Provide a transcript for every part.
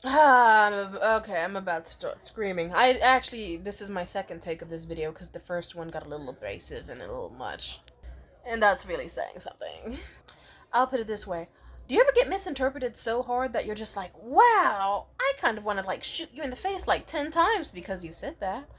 Okay, I'm about to start screaming. This is my second take of this video because the first one got a little abrasive and a little much. And that's really saying something. I'll put it this way. Do you ever get misinterpreted so hard that you're just like, wow, I kind of want to like shoot you in the face like 10 times because you said that?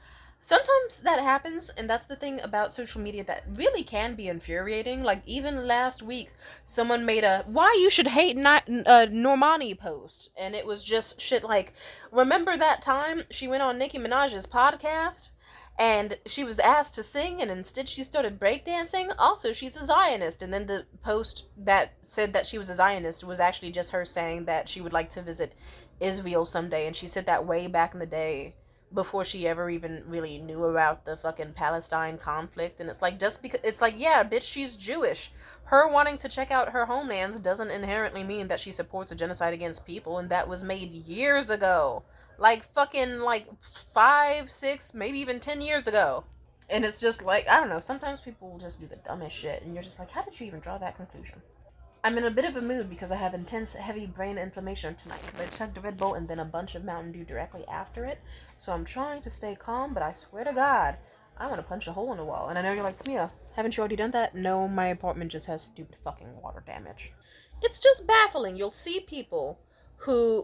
Sometimes that happens, and that's the thing about social media that really can be infuriating. Like, even last week, someone made a why you should hate Normani post, and it was just shit like, remember that time she went on Nicki Minaj's podcast? And she was asked to sing, and instead she started breakdancing. Also, she's a Zionist. And then the post that said that she was a Zionist was actually just her saying that she would like to visit Israel someday. And she said that way back in the day before she ever even really knew about the fucking Palestine conflict. And it's like, just because it's like, yeah, bitch, she's Jewish. Her wanting to check out her homelands doesn't inherently mean that she supports a genocide against people, and that was made years ago, like fucking like 5, 6, maybe even 10 years ago. And it's just like, I don't know, sometimes people will just do the dumbest shit and you're just like, how did you even draw that conclusion? I'm in a bit of a mood because I have intense, heavy brain inflammation tonight. I chugged a Red Bull and then a bunch of Mountain Dew directly after it. So I'm trying to stay calm, but I swear to God, I want to punch a hole in the wall. And I know you're like, Tamia, haven't you already done that? No, my apartment just has stupid fucking water damage. It's just baffling. You'll see people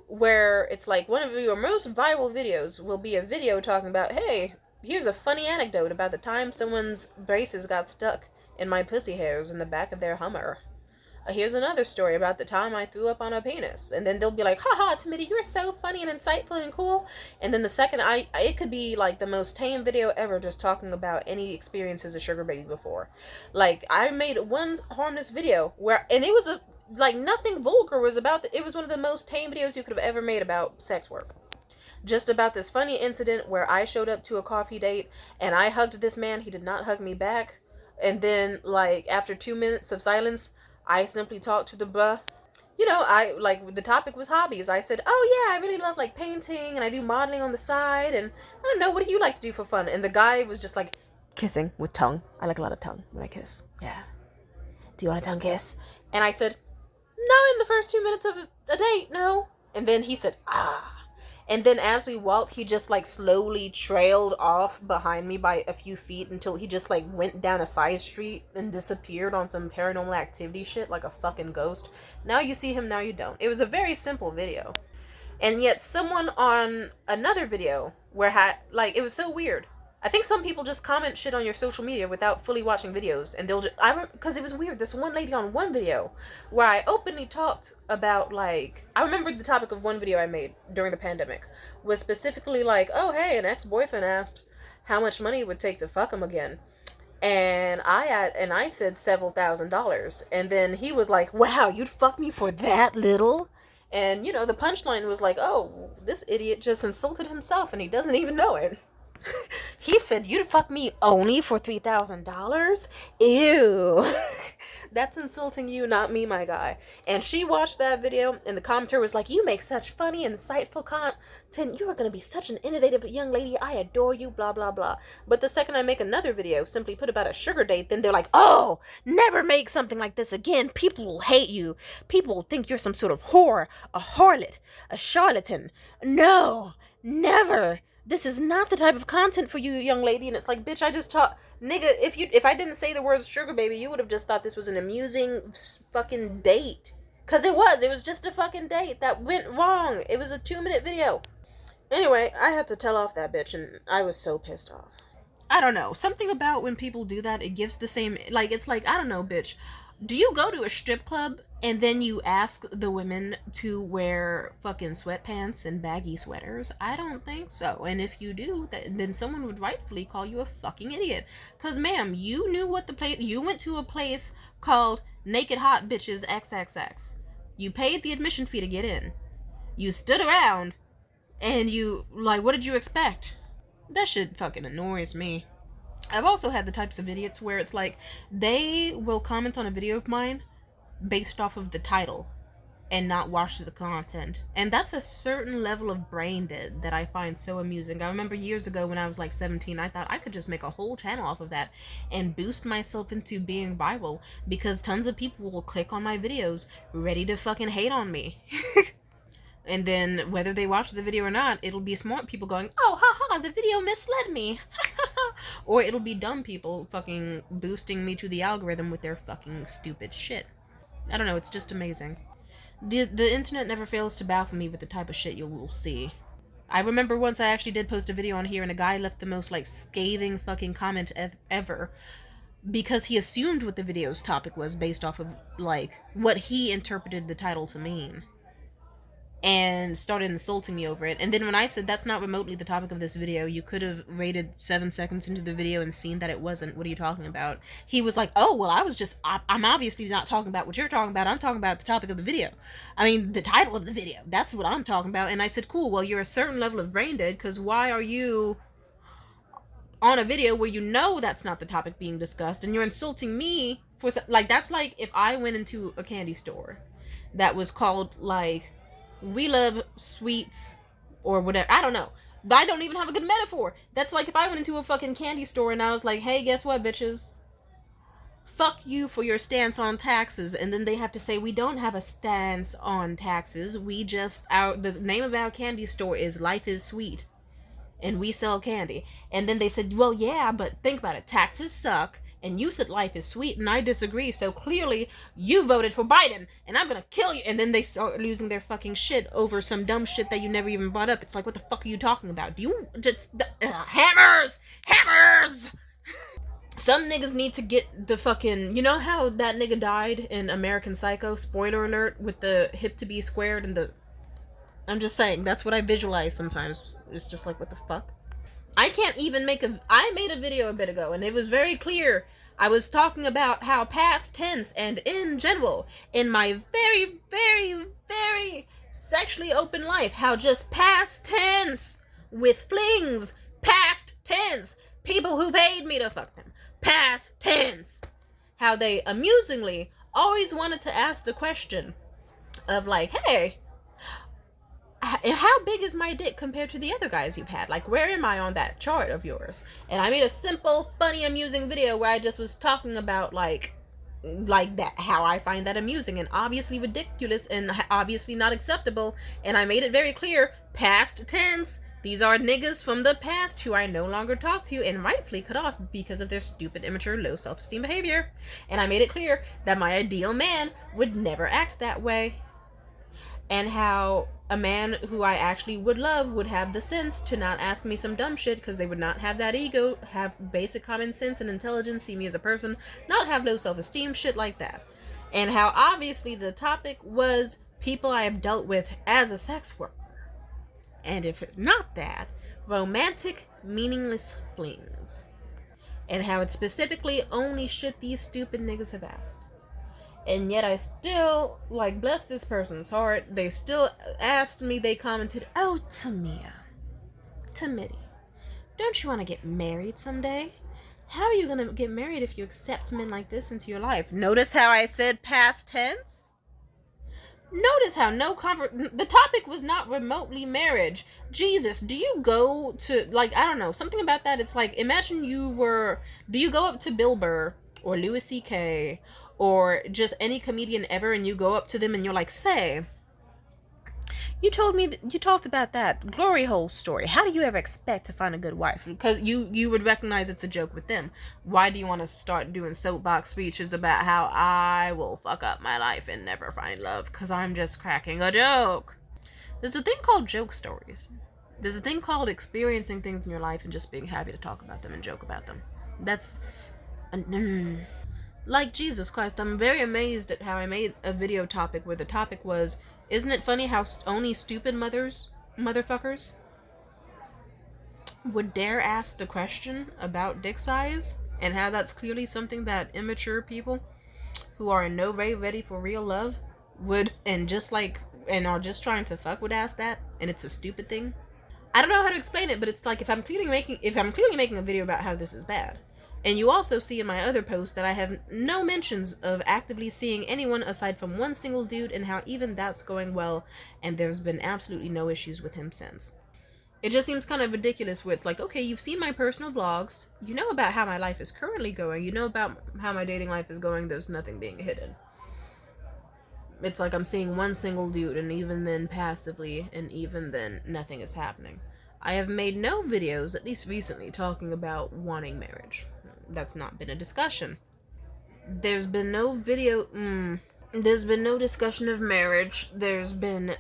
where it's like one of your most viral videos will be a video talking about, hey, here's a funny anecdote about the time someone's braces got stuck in my pussy hairs in the back of their Hummer. Here's another story about the time I threw up on a penis. And then they'll be like, haha, Timothy, you're so funny and insightful and cool. And then the second it could be like the most tame video ever just talking about any experience as a sugar baby before. Like, I made one harmless video and it was like nothing vulgar was about, it was one of the most tame videos you could have ever made about sex work. Just about this funny incident where I showed up to a coffee date and I hugged this man, he did not hug me back. And then, like, after 2 minutes of silence, I simply talked to the bruh. I like the topic was hobbies. I said, "Oh yeah, I really love like painting and I do modeling on the side and I don't know, what do you like to do for fun?" And the guy was just like, "Kissing with tongue. I like a lot of tongue when I kiss." Yeah. Do you want a tongue kiss? And I said, "No, in the first 2 minutes of a date, no." And then he said, "Ah." And then as we walked, he just like slowly trailed off behind me by a few feet until he just like went down a side street and disappeared on some paranormal activity shit like a fucking ghost. Now you see him, now you don't. It was a very simple video. And yet someone on another video like, it was so weird. I think some people just comment shit on your social media without fully watching videos, and they'll just, because it was weird. This one lady on one video where I openly talked about, like, I remember the topic of one video I made during the pandemic was specifically like, oh hey, an ex-boyfriend asked how much money it would take to fuck him again, and I said several $1,000s, and then he was like, wow, you'd fuck me for that little? And the punchline was like, oh, this idiot just insulted himself and he doesn't even know it. He said, you'd fuck me only for $3,000? Ew. That's insulting you, not me, my guy. And she watched that video, and the commenter was like, you make such funny, insightful content. You are going to be such an innovative young lady. I adore you, blah, blah, blah. But the second I make another video, simply put about a sugar date, then they're like, oh, never make something like this again. People will hate you. People will think you're some sort of whore, a harlot, a charlatan. No, never. This is not the type of content for you, young lady. And it's like, bitch, I just taught, nigga, if I didn't say the words sugar baby, you would have just thought this was an amusing fucking date. Because it was just a fucking date that went wrong. It was a 2-minute video. Anyway, I had to tell off that bitch, and I was so pissed off. I don't know. Something about when people do that, it gives the same, like, it's like, I don't know, bitch. Do you go to a strip club and then you ask the women to wear fucking sweatpants and baggy sweaters? I don't think so. And if you do, then someone would rightfully call you a fucking idiot. Because, ma'am, you knew what the place, you went to a place called Naked Hot Bitches XXX. You paid the admission fee to get in. You stood around and you, like, what did you expect? That shit fucking annoys me. I've also had the types of idiots where it's like, they will comment on a video of mine based off of the title and not watch the content. And that's a certain level of brain dead that I find so amusing. I remember years ago when I was like 17, I thought I could just make a whole channel off of that and boost myself into being viral because tons of people will click on my videos ready to fucking hate on me. And then whether they watch the video or not, it'll be smart people going, oh, haha, the video misled me. Or it'll be dumb people fucking boosting me to the algorithm with their fucking stupid shit. I don't know, it's just amazing. The internet never fails to baffle me with the type of shit you will see. I remember once I actually did post a video on here and a guy left the most, like, scathing fucking comment ever because he assumed what the video's topic was based off of, like, what he interpreted the title to mean. And started insulting me over it. And then when I said that's not remotely the topic of this video, you could have rated 7 seconds into the video and seen that it wasn't. What are you talking about? He was like, oh, well, I'm obviously not talking about what you're talking about. I'm talking about the topic of the video. I mean, the title of the video. That's what I'm talking about. And I said, cool, well, you're a certain level of brain dead, because why are you on a video where you know that's not the topic being discussed and you're insulting me for, like, that's like if I went into a candy store that was called, like, we love sweets or whatever. I don't know. I don't even have a good metaphor. That's like if I went into a fucking candy store and I was like, hey, guess what, bitches? Fuck you for your stance on taxes. And then they have to say, we don't have a stance on taxes. We just, the name of our candy store is Life is Sweet. And we sell candy. And then they said, well, yeah, but think about it. Taxes suck. And you said life is sweet, and I disagree, so clearly you voted for Biden, and I'm gonna kill you. And then they start losing their fucking shit over some dumb shit that you never even brought up. It's like, what the fuck are you talking about? Do you just hammers? Some niggas need to get the fucking, you know how that nigga died in American Psycho, spoiler alert, with the hip to be squared and the, I'm just saying, that's what I visualize sometimes. It's just like, what the fuck? I can't even I made a video a bit ago and it was very clear. I was talking about how past tense and in general, in my very, very, very sexually open life, how just past tense with flings, past tense, people who paid me to fuck them, past tense, how they amusingly always wanted to ask the question of, like, hey, how big is my dick compared to the other guys you've had? Like, where am I on that chart of yours? And I made a simple, funny, amusing video where I just was talking about, like that, how I find that amusing and obviously ridiculous and obviously not acceptable. And I made it very clear, past tense. These are niggas from the past who I no longer talk to and rightfully cut off because of their stupid, immature, low self-esteem behavior. And I made it clear that my ideal man would never act that way. And how a man who I actually would love would have the sense to not ask me some dumb shit because they would not have that ego, have basic common sense and intelligence, see me as a person, not have low self-esteem, shit like that. And how obviously the topic was people I have dealt with as a sex worker. And if not that, romantic, meaningless flings. And how it's specifically only shit these stupid niggas have asked. And yet I still, like, bless this person's heart, they still asked me, they commented, oh, Tamia, don't you want to get married someday? How are you going to get married if you accept men like this into your life? Notice how I said past tense? Notice how the topic was not remotely marriage. Jesus, do you go to, like, I don't know, something about that, it's like, imagine do you go up to Bill Burr or Louis C.K., or just any comedian ever, and you go up to them and you're like, say, you talked about that glory hole story. How do you ever expect to find a good wife? Because you would recognize it's a joke with them. Why do you want to start doing soapbox speeches about how I will fuck up my life and never find love? Because I'm just cracking a joke. There's a thing called joke stories. There's a thing called experiencing things in your life and just being happy to talk about them and joke about them. That's... Like, Jesus Christ, I'm very amazed at how I made a video topic where the topic was, isn't it funny how only stupid motherfuckers would dare ask the question about dick size, and how that's clearly something that immature people who are in no way ready for real love would, and are just trying to fuck would ask that, and it's a stupid thing. I don't know how to explain it, but it's like if I'm clearly making a video about how this is bad. And you also see in my other posts that I have no mentions of actively seeing anyone aside from one single dude, and how even that's going well, and there's been absolutely no issues with him since. It just seems kind of ridiculous where it's like, okay, you've seen my personal vlogs, you know about how my life is currently going, you know about how my dating life is going, there's nothing being hidden. It's like I'm seeing one single dude, and even then passively, and even then nothing is happening. I have made no videos, at least recently, talking about wanting marriage. That's not been a discussion. There's been no video. There's been no discussion of marriage. There's been.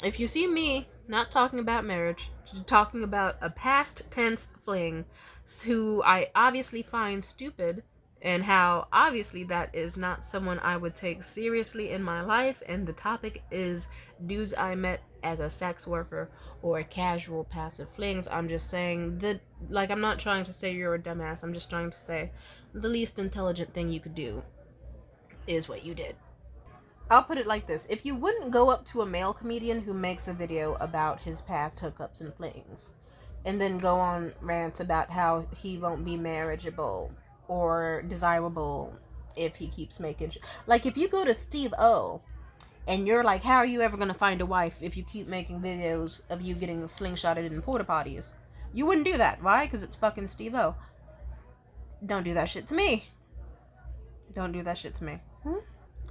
If you see me not talking about marriage, talking about a past tense fling who I obviously find stupid, and how obviously that is not someone I would take seriously in my life, and the topic is dudes I met as a sex worker or casual passive flings. I'm just saying that, like, I'm not trying to say you're a dumbass. I'm just trying to say the least intelligent thing you could do is what you did. I'll put it like this. If you wouldn't go up to a male comedian who makes a video about his past hookups and flings, and then go on rants about how he won't be marriageable or desirable if he keeps making... Like, if you go to Steve O, and you're like, how are you ever going to find a wife if you keep making videos of you getting slingshotted in porta potties? You wouldn't do that. Why? Because it's fucking Steve O. Don't do that shit to me. Don't do that shit to me.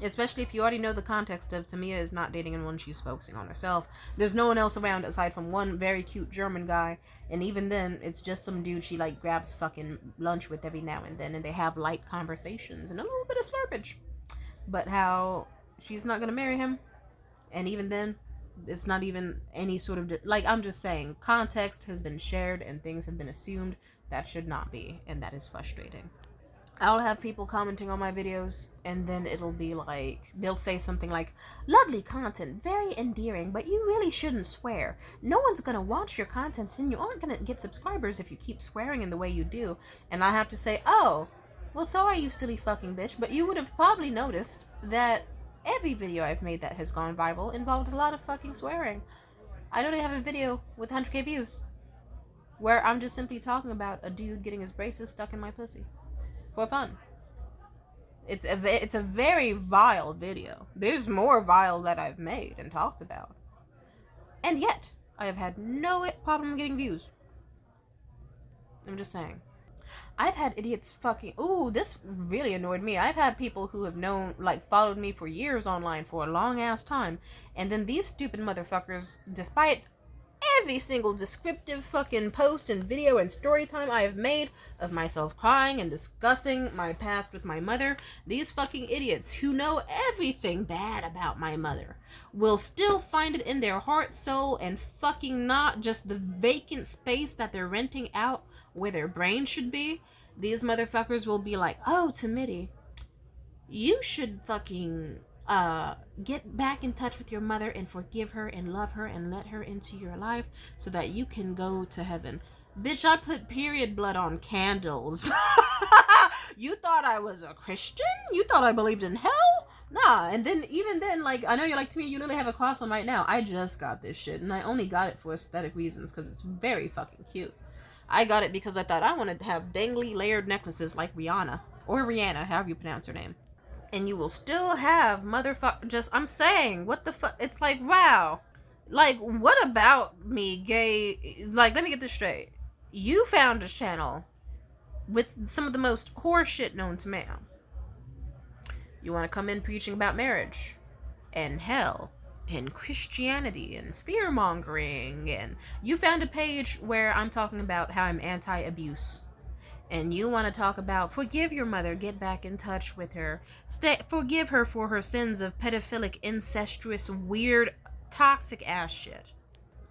Especially if you already know the context of Tamia is not dating anyone, she's focusing on herself. There's no one else around aside from one very cute German guy, and even then, it's just some dude she, like, grabs fucking lunch with every now and then, and they have light conversations and a little bit of slurpage. But how she's not gonna marry him, and even then, it's not even any sort of... like, I'm just saying, context has been shared and things have been assumed that should not be, and that is frustrating. I'll have people commenting on my videos, and then it'll be like, they'll say something like, lovely content, very endearing, but you really shouldn't swear. No one's gonna watch your content, and you aren't gonna get subscribers if you keep swearing in the way you do. And I have to say, oh, well, sorry, you silly fucking bitch, but you would have probably noticed that every video I've made that has gone viral involved a lot of fucking swearing. I don't even have a video with 100k views where I'm just simply talking about a dude getting his braces stuck in my pussy. For fun. It's a very vile video. There's more vile that I've made and talked about. And yet, I have had no problem getting views. I'm just saying. I've had idiots fucking... Ooh, this really annoyed me. I've had people who have known, like, followed me for years online for a long-ass time. And then these stupid motherfuckers, despite every single descriptive fucking post and video and story time I have made of myself crying and discussing my past with my mother, these fucking idiots who know everything bad about my mother will still find it in their heart, soul, and fucking not just the vacant space that they're renting out where their brain should be. These motherfuckers will be like, oh, Timidity, you should fucking get back in touch with your mother and forgive her and love her and let her into your life so that you can go to heaven. Bitch, I put period blood on candles. You thought I was a Christian? You thought I believed in hell? Nah. And then, even then, like, I know you're like, to me, you literally have a cross on right now. I just got this shit, and I only got it for aesthetic reasons because it's very fucking cute. I got it because I thought I wanted to have dangly layered necklaces like Rihanna, or Rihanna, however you pronounce her name. And you will still have I'm saying, what the fuck? It's like, wow. Like, what about me, gay? Like, let me get this straight. You found this channel with some of the most horse shit known to man. You want to come in preaching about marriage and hell and Christianity and fear-mongering, and you found a page where I'm talking about how I'm anti-abuse. And you want to talk about forgive your mother, get back in touch with her, forgive her for her sins of pedophilic, incestuous, weird, toxic ass shit.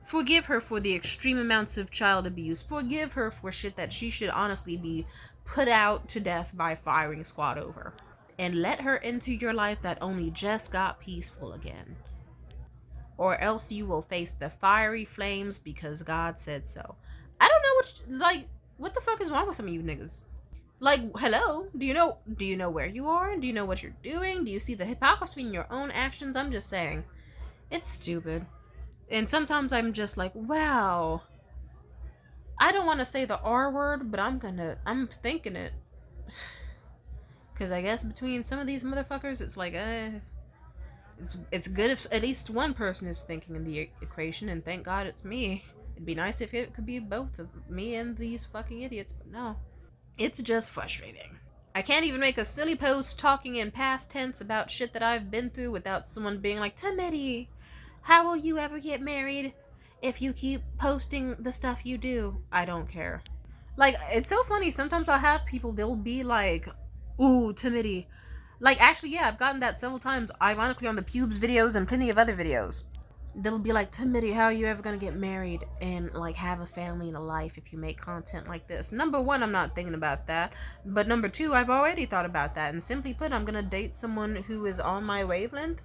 Forgive her for the extreme amounts of child abuse. Forgive her for shit that she should honestly be put out to death by firing squad over. And let her into your life that only just got peaceful again. Or else you will face the fiery flames because God said so. I don't know what the fuck is wrong with some of you niggas? Like, hello? Do you know where you are? Do you know what you're doing? Do you see the hypocrisy in your own actions? I'm just saying. It's stupid. And sometimes I'm just like, wow. I don't want to say the R word, but I'm thinking it. Because I guess between some of these motherfuckers, it's like, it's good if at least one person is thinking in the equation, and thank God it's me. It'd be nice if it could be both of me and these fucking idiots, but no. It's just frustrating. I can't even make a silly post talking in past tense about shit that I've been through without someone being like, Timothy, how will you ever get married if you keep posting the stuff you do? I don't care. Like, it's so funny. Sometimes I'll have people, they'll be like, ooh, Timothy. Like, actually, yeah, I've gotten that several times, ironically, on the pubes videos and plenty of other videos. They'll be like, Timothy, how are you ever gonna get married and like have a family and a life if you make content like this? Number one, I'm not thinking about that. But number two, I've already thought about that. And simply put, I'm gonna date someone who is on my wavelength.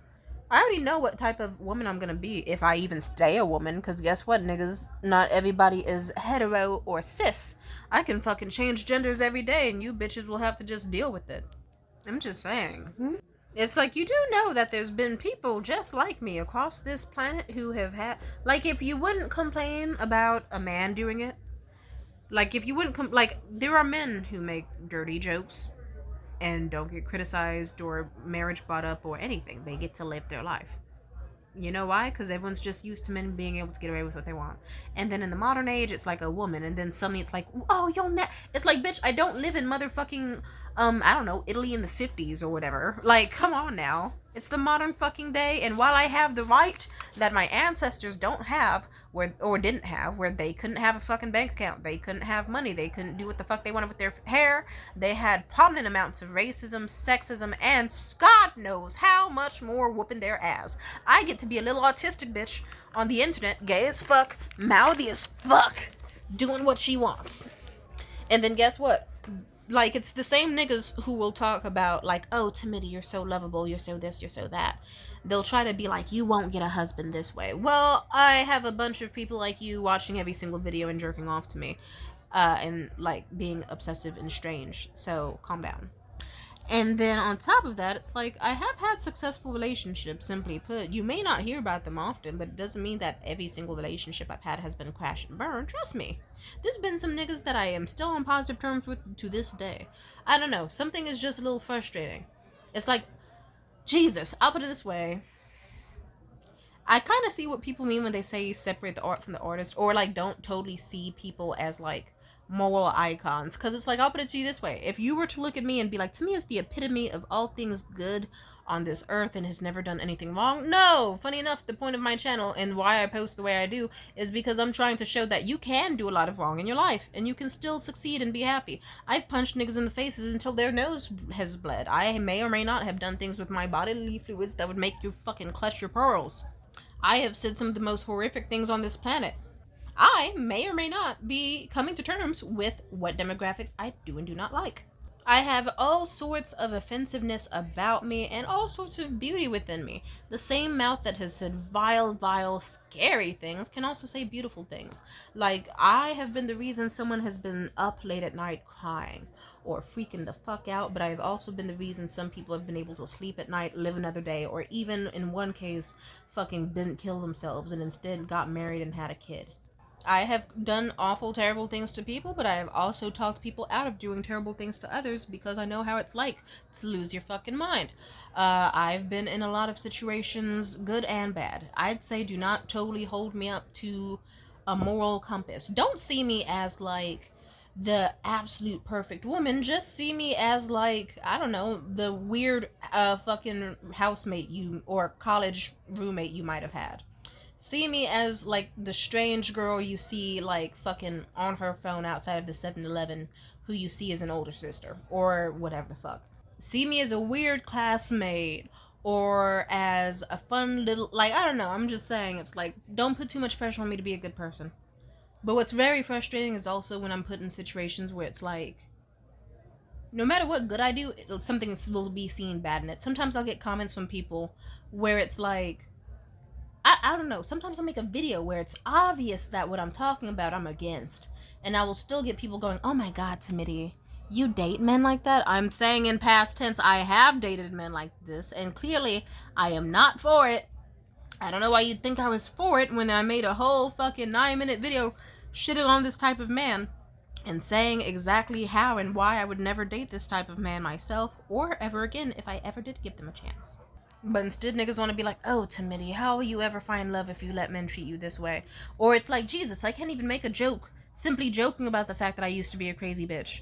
I already know what type of woman I'm gonna be if I even stay a woman. Because guess what, niggas? Not everybody is hetero or cis. I can fucking change genders every day, and you bitches will have to just deal with it. I'm just saying. It's like, you do know that there's been people just like me across this planet who have had, like, if you wouldn't complain about a man doing it, like, if you wouldn't like, there are men who make dirty jokes and don't get criticized or marriage brought up or anything. They get to live their life. You know why? Because everyone's just used to men being able to get away with what they want. And then in the modern age, it's like a woman. And then suddenly it's like, oh, it's like, bitch, I don't live in motherfucking, I don't know, Italy in the 50s or whatever. Like, come on now. It's the modern fucking day. And while I have the right that my ancestors don't have, or didn't have, where they couldn't have a fucking bank account, they couldn't have money, they couldn't do what the fuck they wanted with their hair, they had prominent amounts of racism, sexism, and God knows how much more whooping their ass. I get to be a little autistic bitch on the internet, gay as fuck, mouthy as fuck, doing what she wants. And then guess what? Like, it's the same niggas who will talk about, like, oh, Timothy, you're so lovable, you're so this, you're so that. They'll try to be like, you won't get a husband this way. Well, I have a bunch of people like you watching every single video and jerking off to me. And, like, being obsessive and strange. So, calm down. And then on top of that, it's like, I have had successful relationships, simply put. You may not hear about them often, but it doesn't mean that every single relationship I've had has been crash and burn. Trust me. There's been some niggas that I am still on positive terms with to this day. I don't know. Something is just a little frustrating. It's like, Jesus, I'll put it this way. I kind of see what people mean when they say separate the art from the artist, or like don't totally see people as like moral icons. Because it's like, I'll put it to you this way. If you were to look at me and be like, to me is the epitome of all things good on this earth and has never done anything wrong. No, funny enough, the point of my channel and why I post the way I do is because I'm trying to show that you can do a lot of wrong in your life and you can still succeed and be happy. I've punched niggas in the faces until their nose has bled. I may or may not have done things with my bodily fluids that would make you fucking clutch your pearls. I have said some of the most horrific things on this planet. I may or may not be coming to terms with what demographics I do and do not like. I have all sorts of offensiveness about me and all sorts of beauty within me. The same mouth that has said vile, vile, scary things can also say beautiful things. Like, I have been the reason someone has been up late at night crying or freaking the fuck out, but I have also been the reason some people have been able to sleep at night, live another day, or even in one case, fucking didn't kill themselves and instead got married and had a kid. I have done awful, terrible things to people, but I have also talked people out of doing terrible things to others because I know how it's like to lose your fucking mind. I've been in a lot of situations, good and bad. I'd say do not totally hold me up to a moral compass. Don't see me as, like, the absolute perfect woman. Just see me as, like, I don't know, the weird fucking housemate you or college roommate you might have had. See me as, like, the strange girl you see, like, fucking on her phone outside of the 7-Eleven who you see as an older sister, or whatever the fuck. See me as a weird classmate, or as a fun little, like, I don't know, I'm just saying, it's like, don't put too much pressure on me to be a good person. But what's very frustrating is also when I'm put in situations where it's like, no matter what good I do, something will be seen bad in it. Sometimes I'll get comments from people where it's like, I don't know, sometimes I'll make a video where it's obvious that what I'm talking about I'm against. And I will still get people going, oh my god, Timothy, you date men like that? I'm saying in past tense, I have dated men like this, and clearly I am not for it. I don't know why you'd think I was for it when I made a whole fucking 9-minute video shitting on this type of man and saying exactly how and why I would never date this type of man myself or ever again if I ever did give them a chance. But instead, niggas want to be like, oh, Timothy, how will you ever find love if you let men treat you this way? Or it's like, Jesus, I can't even make a joke, simply joking about the fact that I used to be a crazy bitch.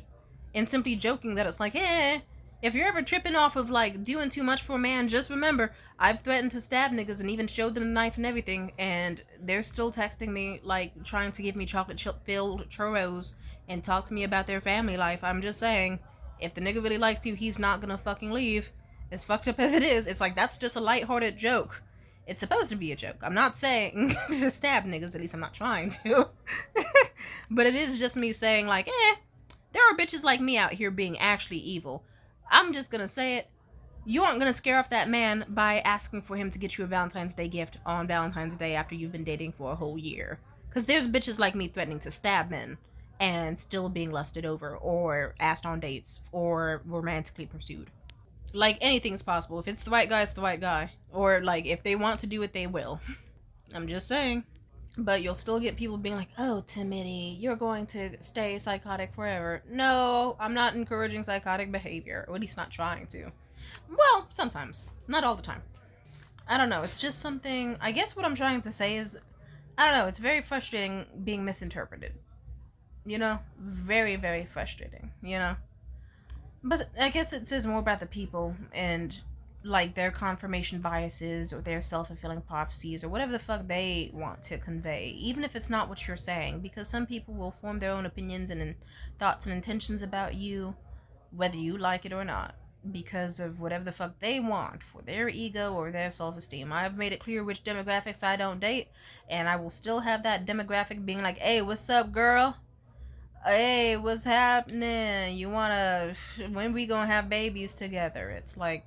and simply joking that it's like, if you're ever tripping off of like doing too much for a man, just remember I've threatened to stab niggas and even showed them a knife and everything, and they're still texting me like trying to give me chocolate filled churros and talk to me about their family life. I'm just saying, if the nigga really likes you, he's not gonna fucking leave. As fucked up as it is, it's like that's just a lighthearted joke. It's supposed to be a joke. I'm not saying to stab niggas, at least I'm not trying to. But it is just me saying like, there are bitches like me out here being actually evil. I'm just gonna say it. You aren't gonna scare off that man by asking for him to get you a Valentine's Day gift on Valentine's Day after you've been dating for a whole year. Because there's bitches like me threatening to stab men and still being lusted over or asked on dates or romantically pursued. Like, anything's possible. If it's the right guy, it's the right guy. Or, like, if they want to do it, they will. I'm just saying. But you'll still get people being like, oh, Timothy, you're going to stay psychotic forever. No, I'm not encouraging psychotic behavior. Or at least not trying to. Well, sometimes. Not all the time. I don't know. It's just something... I guess what I'm trying to say is... I don't know. It's very frustrating being misinterpreted. You know? Very, very frustrating. You know? But I guess it says more about the people and like their confirmation biases or their self-fulfilling prophecies or whatever the fuck they want to convey, even if it's not what you're saying, because some people will form their own opinions and thoughts and intentions about you, whether you like it or not, because of whatever the fuck they want for their ego or their self-esteem. I've made it clear which demographics I don't date, and I will still have that demographic being like, hey, what's up, girl? Hey, what's happening? When we gonna have babies together? It's like,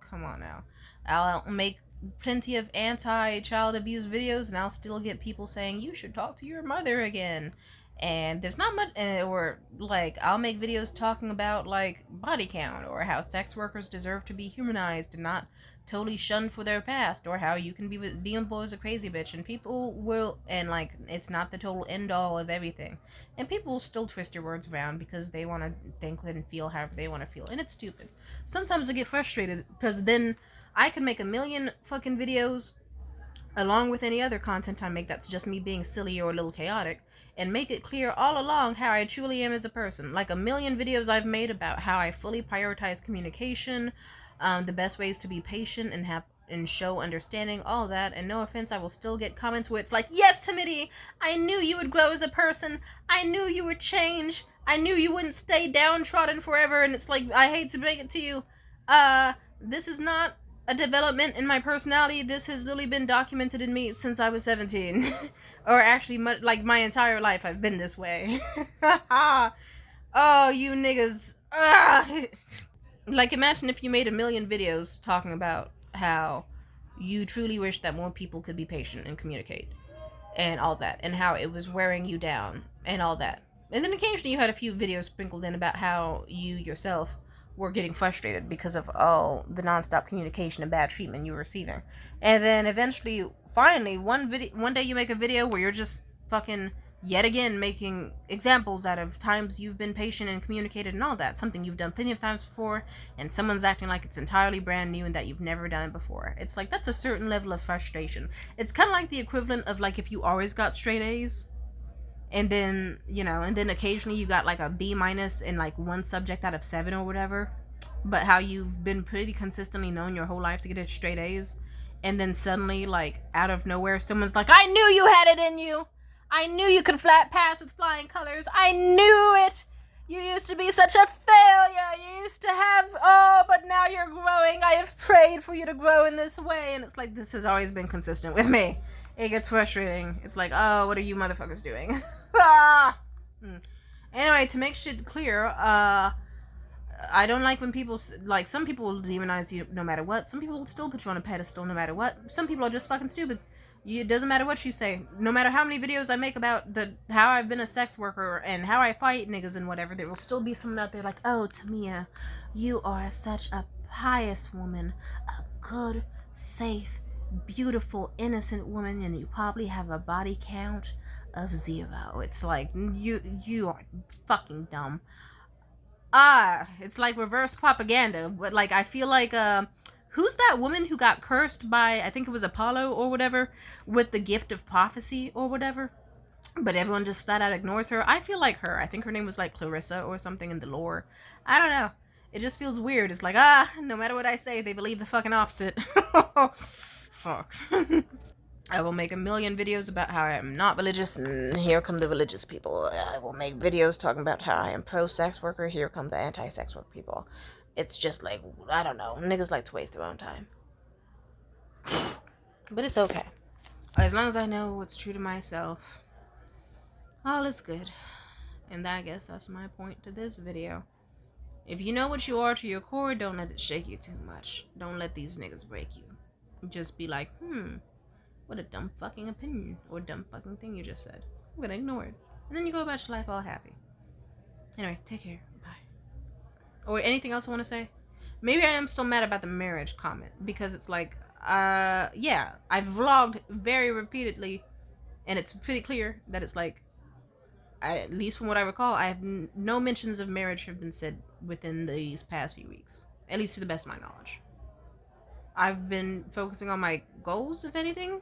come on now. I'll make plenty of anti-child abuse videos and I'll still get people saying, you should talk to your mother again. And there's not much, or like, I'll make videos talking about like body count or how sex workers deserve to be humanized and not totally shunned for their past, or how you can be employed as a crazy bitch, and people will, and like, it's not the total end all of everything, and people will still twist your words around because they want to think and feel however they want to feel, and it's stupid. Sometimes I get frustrated because then I can make a million fucking videos along with any other content I make that's just me being silly or a little chaotic, and make it clear all along how I truly am as a person. Like a million videos I've made about how I fully prioritize communication, the best ways to be patient and show understanding, all that, and no offense, I will still get comments where it's like, yes, Timothy, I knew you would grow as a person, I knew you would change, I knew you wouldn't stay downtrodden forever, and it's like, I hate to break it to you, this is not a development in my personality, this has literally been documented in me since I was 17, or actually, like, my entire life I've been this way. Oh, you niggas, like, imagine if you made a million videos talking about how you truly wish that more people could be patient and communicate and all that, and how it was wearing you down and all that. And then occasionally you had a few videos sprinkled in about how you yourself were getting frustrated because of all the nonstop communication and bad treatment you were receiving. And then eventually, finally, one day you make a video where you're just fucking yet again making examples out of times you've been patient and communicated and all that, something you've done plenty of times before, and someone's acting like it's entirely brand new and that you've never done it before. It's like, that's a certain level of frustration. It's kind of like the equivalent of like if you always got straight A's, and then, you know, and then occasionally you got like a B minus in like one subject out of 7 or whatever, but how you've been pretty consistently known your whole life to get it straight A's, and then suddenly, like, out of nowhere, someone's like, I knew you had it in you! I knew you could flat pass with flying colors. I knew it. You used to be such a failure. You used to have, but now you're growing. I have prayed for you to grow in this way. And it's like, this has always been consistent with me. It gets frustrating. It's like, oh, what are you motherfuckers doing? Anyway, to make shit clear, I don't like when people, like, some people will demonize you no matter what. Some people will still put you on a pedestal no matter what. Some people are just fucking stupid. It doesn't matter what you say. No matter how many videos I make about how I've been a sex worker and how I fight niggas and whatever, there will still be someone out there like, oh, Tamia, you are such a pious woman, a good, safe, beautiful, innocent woman, and you probably have a body count of 0. It's like, you are fucking dumb. It's like reverse propaganda, but like, I feel like, who's that woman who got cursed by, I think it was Apollo or whatever, with the gift of prophecy or whatever? but everyone just flat out ignores her. I feel like her. I think her name was like Clarissa or something in the lore. I don't know. It just feels weird. It's like, no matter what I say, they believe the fucking opposite. Fuck. I will make a million videos about how I am not religious, and here come the religious people. I will make videos talking about how I am pro-sex worker, here come the anti-sex work people. It's just like, I don't know, niggas like to waste their own time. But it's okay. As long as I know what's true to myself, all is good. And I guess that's my point to this video. If you know what you are to your core, don't let it shake you too much. Don't let these niggas break you. Just be like, what a dumb fucking opinion or dumb fucking thing you just said. I'm gonna ignore it. And then you go about your life all happy. Anyway, take care. Bye. Or anything else I want to say? Maybe I am still mad about the marriage comment. Because it's like, yeah, I've vlogged very repeatedly. And it's pretty clear that it's like, at least from what I recall, I have no mentions of marriage have been said within these past few weeks. At least to the best of my knowledge. I've been focusing on my goals, if anything.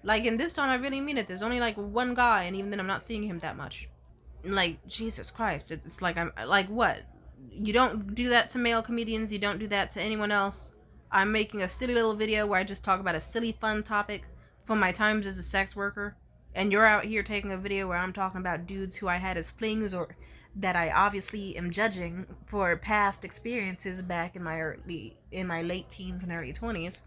Like, in this time, I really mean it. There's only, like, one guy, and even then I'm not seeing him that much. And, like, Jesus Christ. It's like, I'm, like, what? You don't do that to male comedians. You don't do that to anyone else. I'm making a silly little video where I just talk about a silly, fun topic from my times as a sex worker. And you're out here taking a video where I'm talking about dudes who I had as flings or that I obviously am judging for past experiences back in my late teens and early 20s.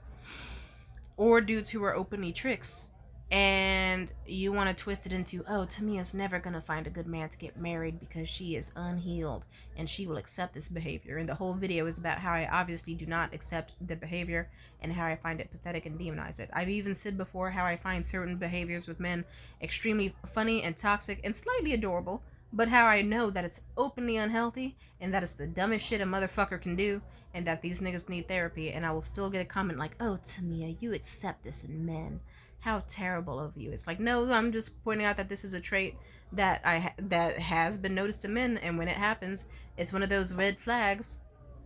Or dudes who are openly tricks. And you want to twist it into, oh, Tamia's never going to find a good man to get married because she is unhealed and she will accept this behavior. And the whole video is about how I obviously do not accept the behavior and how I find it pathetic and demonize it. I've even said before how I find certain behaviors with men extremely funny and toxic and slightly adorable, but how I know that it's openly unhealthy and that it's the dumbest shit a motherfucker can do and that these niggas need therapy. And I will still get a comment like, oh, Tamia, you accept this in men. How terrible of you. It's like, no, I'm just pointing out that this is a trait that that has been noticed in men, and when it happens, it's one of those red flags,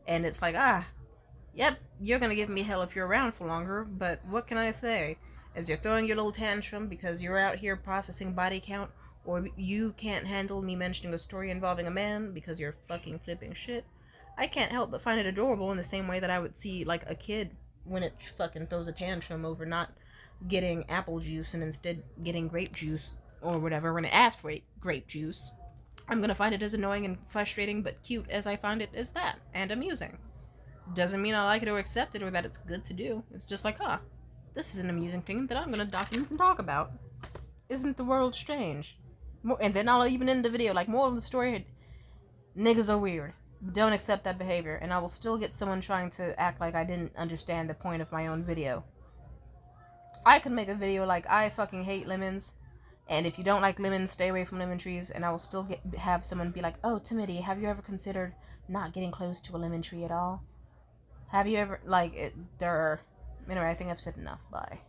and it's like, yep, you're gonna give me hell if you're around for longer, but what can I say? As you're throwing your little tantrum because you're out here processing body count, or you can't handle me mentioning a story involving a man because you're fucking flipping shit, I can't help but find it adorable in the same way that I would see, like, a kid when it fucking throws a tantrum over not getting apple juice and instead getting grape juice or whatever when it asks for grape juice. I'm gonna find it as annoying and frustrating but cute as I find it as that, and amusing. Doesn't mean I like it or accept it or that it's good to do. It's just like, this is an amusing thing that I'm gonna document and talk about. Isn't the world strange? And then I'll even end the video like, moral of the story, niggas are weird. Don't accept that behavior, and I will still get someone trying to act like I didn't understand the point of my own video. I could make a video like, I fucking hate lemons, and if you don't like lemons, stay away from lemon trees, and I will still have someone be like, oh, Timothy, have you ever considered not getting close to a lemon tree at all? Have you ever, like, anyway, I think I've said enough, bye.